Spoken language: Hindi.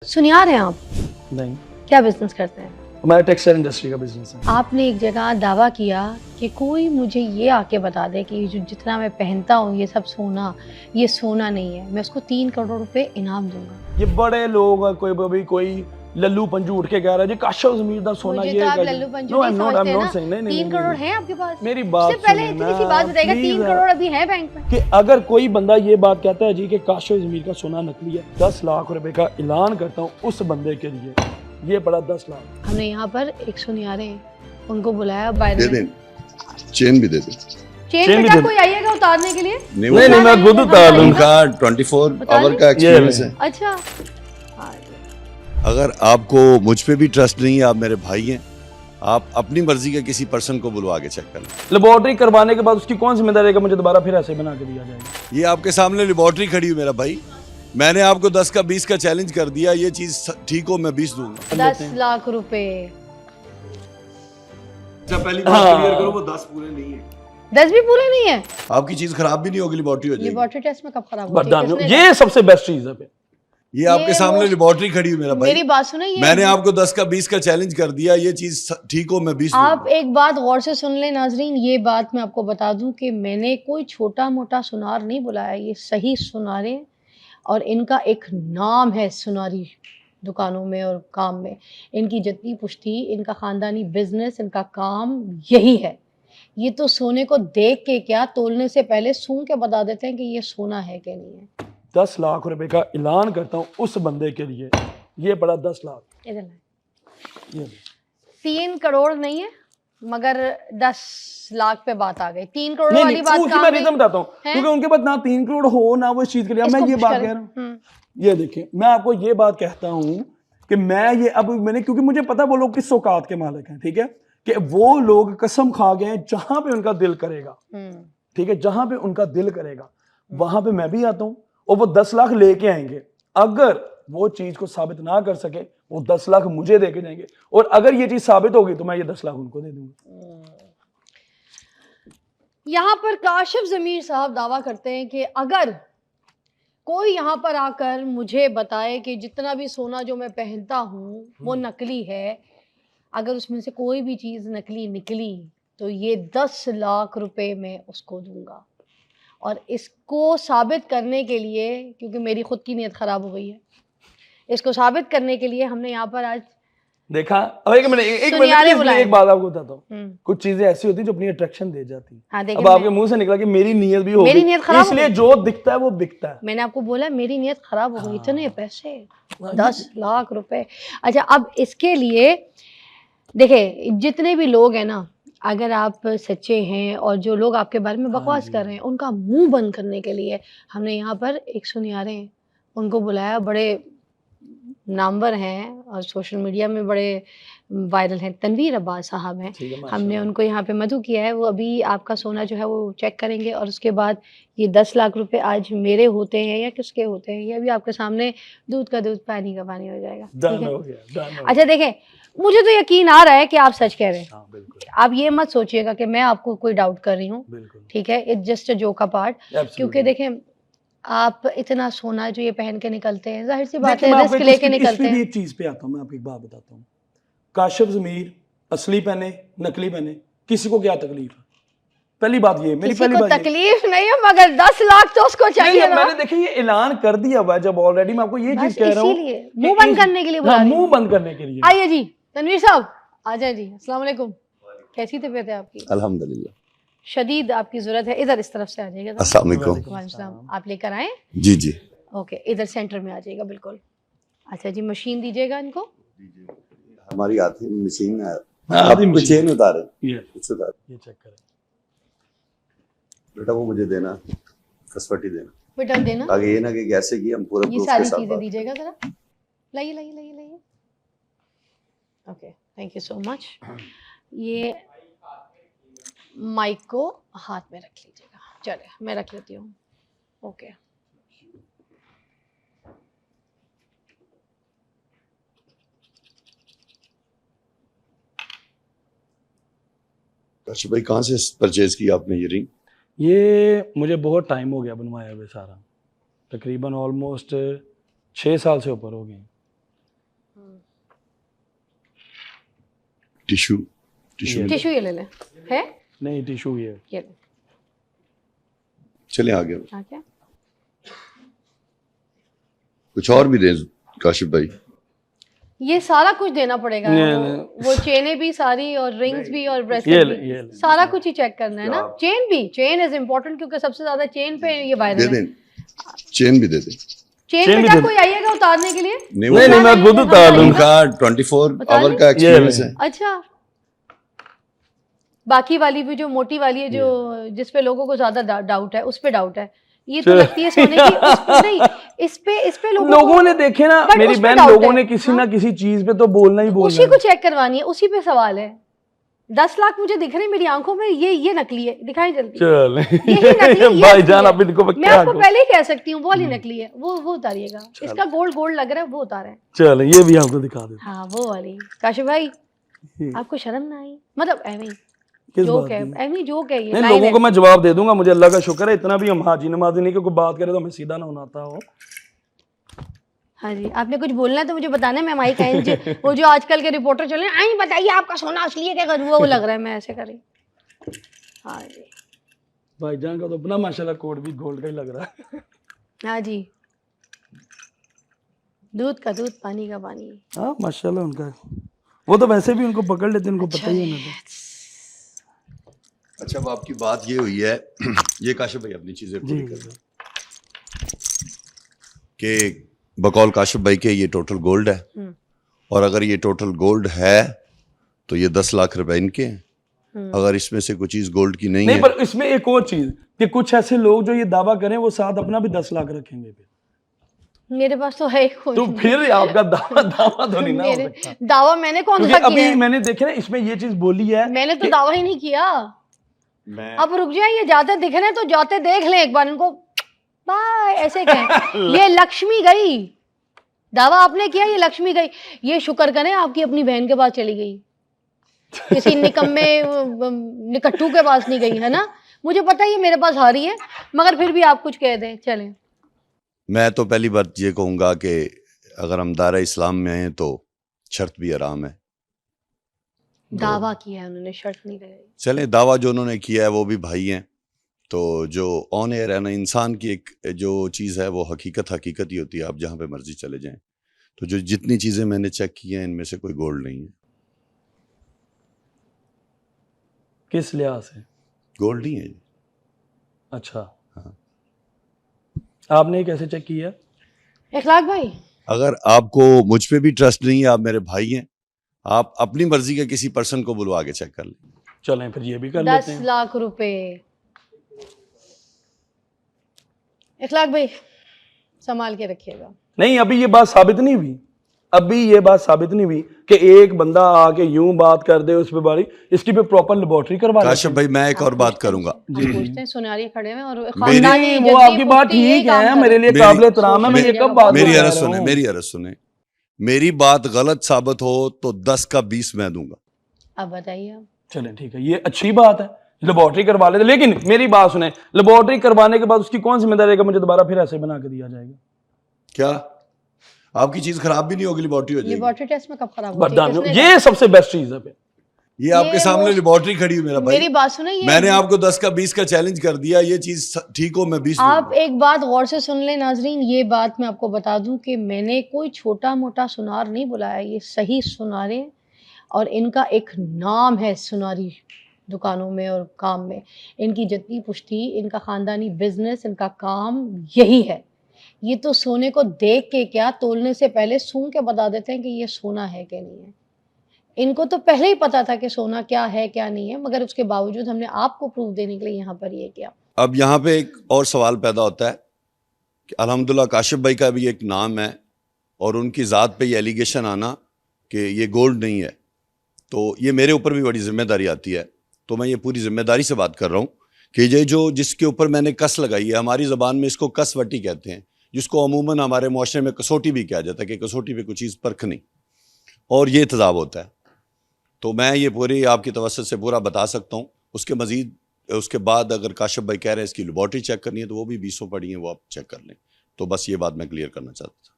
सुनियार हैं आप? नहीं, क्या बिजनेस करते हैं? हमारा टेक्सटाइल इंडस्ट्री का बिजनेस है। आपने एक जगह दावा किया कि कोई मुझे ये आके बता दे कि जो जितना मैं पहनता हूँ ये सब सोना, ये सोना नहीं है, मैं उसको 3 करोड़ रुपए इनाम दूंगा। ये बड़े लोग हैं, कोई लल्लू पंजू उठ के कह रहा है जी काशा ज़मीर दा सोना मुझे ये तो आप है। लल्लू पंजू नो, नहीं I'm not समझते saying, ना। नहीं, 3 करोड़ है आपके पास? मेरी बात उससे पहले सुनिए इतनी सी ना, बात बताएगा, 3 please। करोड़ अभी है बैंक में। कि अगर कोई बंदा ये बात कहता है जी कि काशा ज़मीर का सोना नकली है, 10 लाख रुपए का ऐलान करता हूँ उस बंदे के लिए, ये पड़ा 10 लाख। हमने यहाँ पर एक सुनियारे हैं, उनको बुलाया दे बाहर दें, चेन भी दे दें। चेन भी बेटा दे- कोई आइएगा उतारने के लिए? नहीं मैं खुद उतार लूंगा। उनका 24 बता आवर दें। का एक्सपीरियंस है। अच्छा हाँ, अगर आपको मुझ पे भी ट्रस्ट नहीं है, आप मेरे भाई हैं, आप अपनी मर्जी के किसी पर्सन को बुलवा के चेक कर लें। लेबोरेटरी करवाने के बाद उसकी कौन जिम्मेदारी है कि मुझे दोबारा फिर ऐसे बना के दिया जाएगा? ये आपके सामने लेबोरेटरी खड़ी हुई मेरा भाई, मैंने आपको 10 का 20 का चैलेंज कर दिया, ये चीज ठीक हो मैं 20 दूंगा। 10 लाख रुपए। जब पहली बात क्लियर करो, वो 10 पूरे नहीं है। 10 भी पूरे नहीं है। आपकी चीज खराब भी नहीं होगी, लेबोरेटरी हो जाएगी। लेबोरेटरी टेस्ट में कब खराब बट होती है? दानियो, किसने ये सबसे बेस्ट चीज है। ये आपके सामने वो- लेबोरेटरी खड़ी हुई मेरा भाई, मेरी बात सुनो, ये मैंने आपको 10 का 20 का चैलेंज कर दिया, ये चीज ठीक हो मैं 20 आप दूंगा। एक बात गौर से सुन लें नाजरीन, ये बात मैं आपको बता दूं कि मैंने कोई छोटा मोटा सुनार नहीं बुलाया, ये सही सुनारे हैं और इनका एक नाम है सुनारी दुकानों में और काम में। इनकी जद्दी पुश्ती, इनका ख़ानदानी बिजनेस, इनका काम यही है। ये तो सोने को देख के क्या, तोलने से पहले सूंघ के बता देते हैं कि ये सोना है कि नहीं है। 10 लाख रुपए का ऐलान करता हूँ उस बंदे के लिए, ये पड़ा 10 लाख। इधर लाएं। ये 3 करोड़ नहीं है मगर 10 लाख पे बात आ गई। 3 करोड़ नहीं वाली नहीं, बात उसकी कहाँ मैं गई? रीजन बताता हूँ, हैं? क्योंकि उनके पास ना 3 करोड़ हो ना वो इस चीज के लिए। मैं इसको ये पुश बात करें। कह रहा हूँ, ये देखें, मैं आपको ये बात कहता हूँ कि मैं ये अब मैंने, क्योंकि मुझे पता वो लोग किस औकात के मालिक हैं, ठीक है, कि वो लोग कसम खा गए हैं जहां पे उनका दिल करेगा, ठीक है, जहां पे उनका दिल करेगा वहां पे मैं भी आता हूं और वो 10 लाख लेके आएंगे। अगर वो चीज को साबित ना कर सके, वो 10 लाख मुझे देके जाएंगे, और अगर ये चीज साबित होगी तो मैं ये 10 लाख उनको दे दूंगा। यहाँ पर काशिफ जमीर साहब दावा करते हैं कि अगर कोई यहाँ पर आकर मुझे बताए कि जितना भी सोना जो मैं पहनता हूँ वो नकली है, अगर उसमें से कोई भी चीज़ नकली निकली तो ये 10 लाख रुपए मैं उसको दूंगा। और इसको साबित करने के लिए, क्योंकि मेरी खुद की नीयत ख़राब हो गई है, इसको साबित करने के लिए हमने यहाँ पर आज देखा। अब एक मिनट सुनियारे बुलाए। एक बात आपको बताता हूँ, कुछ चीजें ऐसी होती हैं जो अपनी अट्रैक्शन दे जाती हैं। हाँ, देखिए, अब आपके मुंह से निकला कि मेरी नीयत भी मेरी होगी, नीयत खराब हो इसलिए गई। जो दिखता है वो बिकता है। मैंने आपको बोला मेरी नीयत ख़राब हो गई। इतने पैसे, 10 लाख रुपए। अच्छा, अब इसके लिए देखिए, जितने भी लोग हैं ना, अगर आप सच्चे हैं और जो लोग आपके बारे में बकवास कर रहे हैं उनका मुंह बंद करने के लिए हमने यहाँ पर एक सुनियारे हैं, उनको बुलाया। बड़े नामवर हैं और सोशल मीडिया में बड़े वायरल हैं, तनवीर अब्बास साहब हैं। हमने उनको यहाँ पे मधु किया है, वो अभी आपका सोना जो है वो चेक करेंगे और उसके बाद ये 10 लाख रुपए आज मेरे होते हैं या किसके होते हैं, ये अभी आपके सामने दूध का दूध पानी का पानी हो जाएगा। ठीक है? अच्छा देखें, मुझे तो यकीन आ रहा है कि आप सच कह रहे हैं। आप ये मत सोचिएगा कि मैं आपको कोई डाउट कर रही हूँ, ठीक है, it's just a joke part. क्योंकि देखें, आप इतना सोना जो ये पहन के निकलते हैं, जाहिर सी बात है रिस्क लेके निकलते हैं। एक चीज पे आता हूँ, मैं आपको एक बात बताता हूँ, काशिफ ज़मीर असली पहने नकली पहने, किसी को क्या तकलीफ है? पहली बात ये, मेरी पहली बात तकलीफ नहीं है, मगर 10 लाख तो उसको चाहिए ना। मैंने देखिए ये ऐलान कर दिया हुआ है, जब ऑलरेडी मैं आपको ये चीज कह रहा हूँ, इसीलिए मुंह बंद करने के लिए बुला रही हूँ। मुंह बंद करने के लिए। आइए जी तनवीर साहब, आ जाए जी। अस्सलाम वालेकुम, कैसी तबीयत है आपकी? अल्हम्दुलिल्लाह। शदीद आपकी जरूरत है, इधर इस तरफ से आ जाइएगा। अस्सलाम वालेकुम। वालेकुम सलाम। आप लेकर आए? जी जी। ओके, इधर सेंटर में आ जाइएगा, बिल्कुल। अच्छा जी, मशीन दीजिएगा इनको। हमारी आती मशीन है, आधी आप मशीन। चेन उतारे, ये उतारे चेक करें बेटा, वो मुझे देना, कसवटी देना, बेटा देना। आगे ये ना कि कैसे की हम पूरा ये प्रूफ सारी के साथ चीजें बात दीजिएगा जरा। लाइए लाइए लाइए लाइए। Okay, thank you so much. ये माइक को हाथ में रख लीजिएगा। चलिए मैं रख लेती हूँ। ओके, अच्छा भाई, कहाँ से परचेज की आपने ये रिंग? ये मुझे बहुत टाइम हो गया बनवाया हुए, सारा तकरीबन ऑलमोस्ट 6 साल से ऊपर हो गए। टिश्यू टिश्यू टिश्यू ये ले लें, है नहीं टिश्यू ये ये ले। चले आगे, हाँ क्या कुछ और भी दे काशिफ भाई। ये सारा कुछ देना पड़ेगा, वो चेनें भी सारी और रिंग्स भी और ब्रेसलेट भी, सारा कुछ ही चेक करना है ना। चेन भी, चेन इज इम्पोर्टेंट क्योंकि सबसे ज्यादा चेन पे ये वायरल दे है। दें, चेन भी दे दें। चेन बेटा कोई आइएगा उतारने के लिए? नहीं नहीं मैं खुद उतार लूंगा। उनका 24 आवर का एक्सपीरियंस है। अच्छा, बाकी वाली भी जो मोटी वाली है, जो जिसपे लोगों को ज्यादा डाउट है, उस पे डाउट है। ये तो लगती है सोने की, नहीं इस पे लोगों ने देखे ना मेरी बहन, लोगों ने किसी ना किसी चीज पे तो बोलना ही बोलना, उसी को चेक करवानी है, उसी पे सवाल है। 10 लाख मुझे दिख रहे हैं मेरी आंखों में, ये नकली है, दिखाई जल्दी। चल यही नकली है, भाईजान आप इनको मैं आपको पहले ही कह सकती हूँ, वो वाली नकली है, वो उतारिएगा। इसका गोल्ड लग रहा है, वो उतारा है। चल ये भी आपको दिखा दे। हाँ वो वाली। काशिफ भाई आपको शर्म ना आई? मतलब एवं किस जोक बात है, की? एवं जोक है ये। नहीं लोगों को मैं जवाब दे दूंगा, मुझे अल्लाह का शुक्र है इतना भी हम हाजी नमाजी नहीं कि कोई बात करे तो हमें सीधा ना होना हो। हाँ जी, आपने कुछ बोलना है तो मुझे बताना है। मैं माइक आएंगे, वो जो आजकल के रिपोर्टर चले आई बताइए आपका सोना असली है क्या गधुआ, वो लग रहा है मैं ऐसे करी। हाँ जी भाईजान का तो अपना माशाल्लाह कोड भी गोल्ड का ही लग रहा है। हाँ जी, दूध का दूध, पानी का पानी। हाँ माशाल्लाह उनका, वो तो वैसे भी उनको पकड़ लेते, उनको पता ही है ना। अच्छा अब आपकी बात ये हुई है ये काशिफ भाई अपनी चीजें पूरी कर दें कि बकौल काशिफ भाई के ये टोटल गोल्ड है, और अगर ये टोटल गोल्ड है तो ये 10 लाख रुपए इनके हैं। अगर इसमें से कोई चीज गोल्ड की नहीं है, पर इसमें एक और चीज कि कुछ ऐसे लोग जो ये दावा करें वो साथ अपना भी 10 लाख रखेंगे फिर। मेरे पास तो है तो फिर आपका दावा तो नहीं ना हो सकता। दावा मैंने कौन सा किया अभी है? मैंने देखे ना इसमें ये चीज बोली है, मैंने तो दावा ही नहीं किया। अब रुक जाए, ये जाते दिख रहे हैं तो जाते देख लें एक बार इनको, बाय ऐसे कहें। ये लक्ष्मी गई, दावा आपने किया, ये लक्ष्मी गई। ये शुक्र करें आपकी अपनी बहन के पास चली गई, किसी निकम्मे निकट्टू के पास नहीं गई, है ना। मुझे पता है ये मेरे पास हारी है, मगर फिर भी आप कुछ कह दें। चलें, मैं तो पहली बात ये कहूंगा कि अगर हम दायरा इस्लाम में हैं तो शर्त भी आराम है। दावा किया है उन्होंने, शर्त नहीं लगाई। चले, दावा जो उन्होंने किया है वो भी भाई हैं, तो जो ऑन एयर है ना, इंसान की एक जो चीज़ है वो हकीकत ही होती है। आप जहाँ पे मर्जी चले जाएं, तो जो जितनी चीज़ें मैंने चेक की हैं इनमें से कोई गोल्ड नहीं है। किस लिहाज से गोल्ड नहीं है। अच्छा हाँ। आपने कैसे चेक किया? इखलाक भाई, अगर आपको मुझ पे भी ट्रस्ट नहीं है, आप मेरे भाई हैं, आप अपनी मर्जी के किसी पर्सन को बुलवा के चेक कर लें। चलें फिर ये भी कर लेते 10 हैं। लाख रुपए। इखलाक भाई संभाल के रखिएगा। नहीं अभी ये बात साबित नहीं हुई, अभी ये बात साबित नहीं हुई कि एक बंदा आके यूं बात कर दे उस पे बारी, इसकी पे प्रॉपर लेबोरेटरी करवा लेते हैं। काशिफ भाई मैं एक और बात करूंगा। पूछते हैं, सुनारिये खड़े हैं और नहीं वो आपकी बात ठीक है, मेरे लिए काबिल एहतराम है। मैं ये कब बात मेरी कर अर्ज रहा सुने, हूं? मेरी अर्ज सुने, मेरी बात गलत साबित हो तो 10 का 20 मैं दूंगा। अब बताइए आप। चलें ठीक है, ये अच्छी बात है, लेबोरेटरी करवा लेते। लेकिन मेरी बात सुने, लेबोरेटरी करवाने के बाद उसकी कौन जिम्मेदारी है कि मुझे दोबारा फिर ऐसे बना के दिया जाएगा? क्या आपकी चीज खराब भी नहीं होगी, लेबोरेटरी हो जाएगी। लेबोरेटरी टेस्ट में कब खराब होती बता दो, है? ये सबसे बेस्ट चीज है। ये आपके सामने लेबोरेटरी खड़ी हुई मेरा भाई। मेरी बात सुनो, ये मैंने आपको 10 का 20 का चैलेंज कर दिया, ये चीज ठीक हो मैं 20 आप एक बात गौर से सुन लें नाजरीन, ये बात मैं आपको बता दूं कि मैंने कोई छोटा मोटा सुनार नहीं बुलाया, ये सही सुनारे, और इनका एक नाम है सुनारी दुकानों में और काम में। इनकी जितनी पुश्ती, इनका ख़ानदानी बिजनेस, इनका काम यही है। ये तो सोने को देख के क्या, तोलने से पहले सूंघ के बता देते हैं कि ये सोना है कि नहीं है। इनको तो पहले ही पता था कि सोना क्या है क्या नहीं है, मगर उसके बावजूद हमने आपको प्रूफ देने के लिए यहाँ पर ये किया। अब यहाँ पे एक और सवाल पैदा होता है कि अल्हम्दुलिल्लाह काशिफ भाई का भी एक नाम है और उनकी ज़ात पे ये एलिगेशन आना कि ये गोल्ड नहीं है, तो ये मेरे ऊपर भी बड़ी जिम्मेदारी आती है। तो मैं ये पूरी जिम्मेदारी से बात कर रहा हूँ कि ये जो जिसके ऊपर मैंने कस लगाई है, हमारी ज़बान में इसको कसवटी कहते हैं, जिसको अमूमन हमारे मुआशरे में कसौटी भी कहा जाता है कि कसौटी पे कुछ चीज़ परख नहीं, और ये तजाब होता है। तो मैं ये पूरी आपकी तवज्जो से पूरा बता सकता हूँ। उसके मजीद उसके बाद अगर काशिफ भाई कह रहे हैं इसकी लेबोरेटरी चेक करनी है तो वो भी 20 पड़ी हैं, वो आप चेक कर लें। तो बस ये बात मैं क्लियर करना चाहता था।